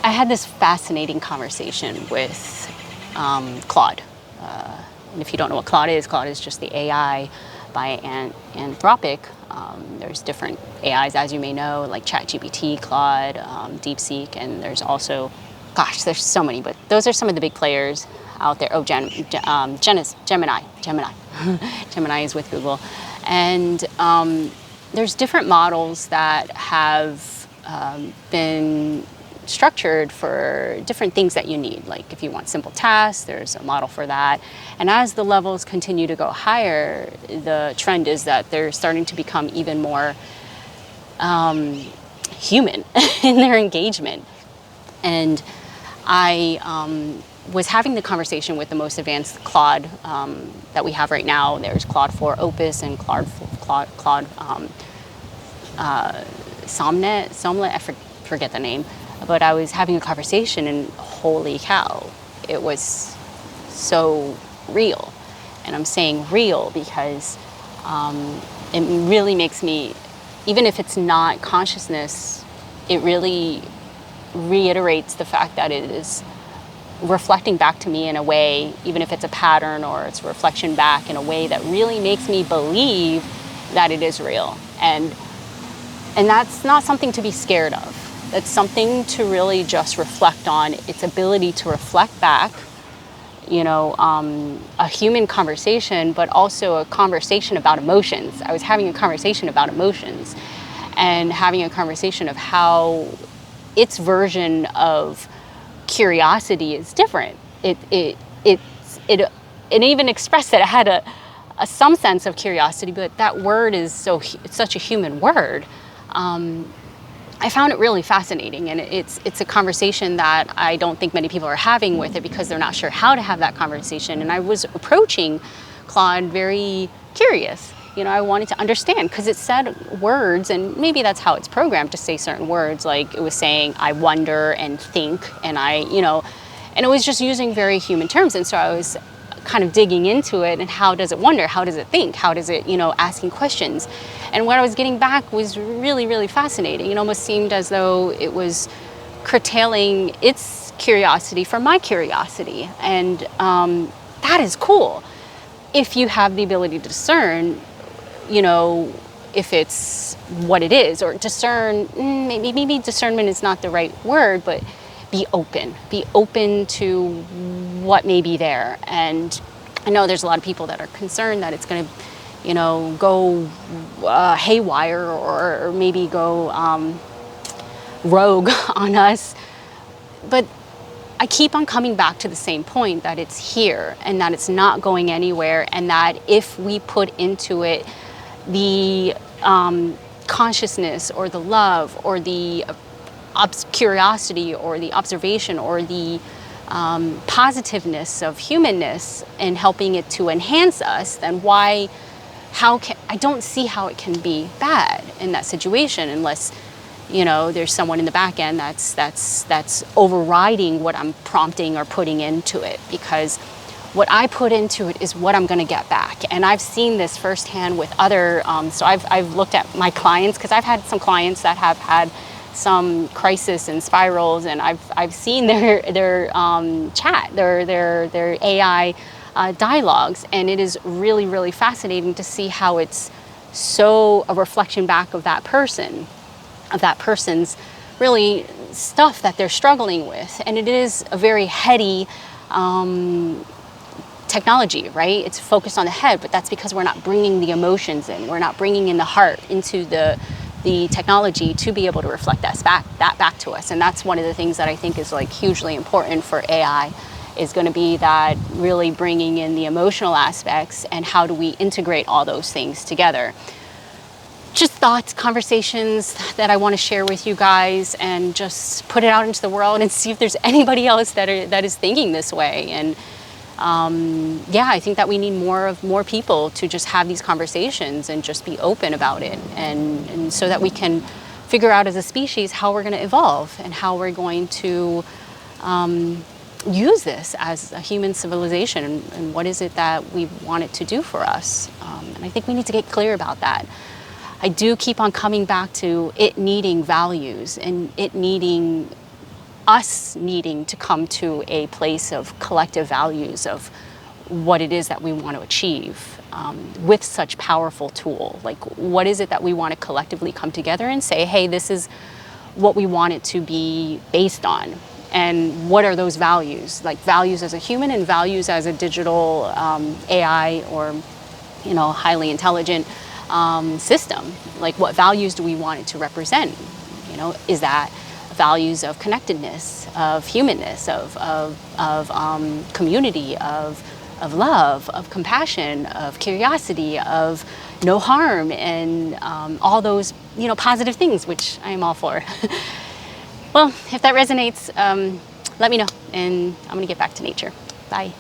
I had this fascinating conversation with Claude. And if you don't know what Claude is just the AI by Anthropic. There's different AIs, as you may know, like ChatGPT, Claude, DeepSeek, and there's also, gosh, there's so many, but those are some of the big players out there. Oh, Gemini. Gemini is with Google. And there's different models that have been structured for different things that you need. Like if you want simple tasks, there's a model for that. And as the levels continue to go higher, the trend is that they're starting to become even more human in their engagement. And I was having the conversation with the most advanced Claude that we have right now. There's Claude 4 Opus and Claude Somlet, I forget the name. But I was having a conversation and holy cow, it was so real. And I'm saying real because it really makes me, even if it's not consciousness, it really reiterates the fact that it is reflecting back to me in a way, even if it's a pattern or it's a reflection back in a way that really makes me believe that it is real. And that's not something to be scared of. It's something to really just reflect on, its ability to reflect back, a human conversation, but also a conversation about emotions. I was having a conversation about emotions and having a conversation of how its version of curiosity is different. It even expressed that it had some sense of curiosity, but that word is it's such a human word. I found it really fascinating, and it's a conversation that I don't think many people are having with it because they're not sure how to have that conversation. And I was approaching Claude very curious. I wanted to understand because it said words, and maybe that's how it's programmed to say certain words. Like it was saying, I wonder and think, and and it was just using very human terms. And so I was kind of digging into it and how does it wonder? How does it think? How does it, asking questions? And what I was getting back was really, really fascinating. It almost seemed as though it was curtailing its curiosity for my curiosity. And that is cool. If you have the ability to discern, if it's what it is, or discern, maybe discernment is not the right word, but be open to what may be there. And I know there's a lot of people that are concerned that it's going to, go haywire or maybe go rogue on us. But I keep on coming back to the same point that it's here and that it's not going anywhere, and that if we put into it the consciousness or the love or the curiosity or the observation or the positiveness of humanness and helping it to enhance us, then I don't see how it can be bad in that situation unless there's someone in the back end that's overriding what I'm prompting or putting into it, because what I put into it is what I'm going to get back. And I've seen this firsthand with other so I've looked at my clients, because I've had some clients that have had some crisis and spirals, and I've seen their chat, their AI dialogues, and it is really, really fascinating to see how it's so a reflection back of that person's really stuff that they're struggling with. And it is a very heady technology, right? It's focused on the head, but that's because we're not bringing the emotions in. We're not bringing in the heart into the technology to be able to reflect that back to us. And that's one of the things that I think is like hugely important for AI, is going to be that really bringing in the emotional aspects and how do we integrate all those things together. Just thoughts, conversations that I want to share with you guys, and just put it out into the world and see if there's anybody else that is thinking this way. And I think that we need more people to just have these conversations and just be open about it, and so that we can figure out as a species how we're going to evolve and how we're going to use this as a human civilization, and what is it that we want it to do for us. And I think we need to get clear about that. I do keep on coming back to it needing values and it needing us needing to come to a place of collective values of what it is that we want to achieve with such powerful tool. Like, what is it that we want to collectively come together and say, hey, this is what we want it to be based on? And what are those values? Like values as a human and values as a digital AI or, highly intelligent system. Like, what values do we want it to represent? Is that values of connectedness, of humanness, of community, of love, of compassion, of curiosity, of no harm, and all those positive things, which I am all for. Well, if that resonates, let me know, and I'm gonna get back to nature. Bye.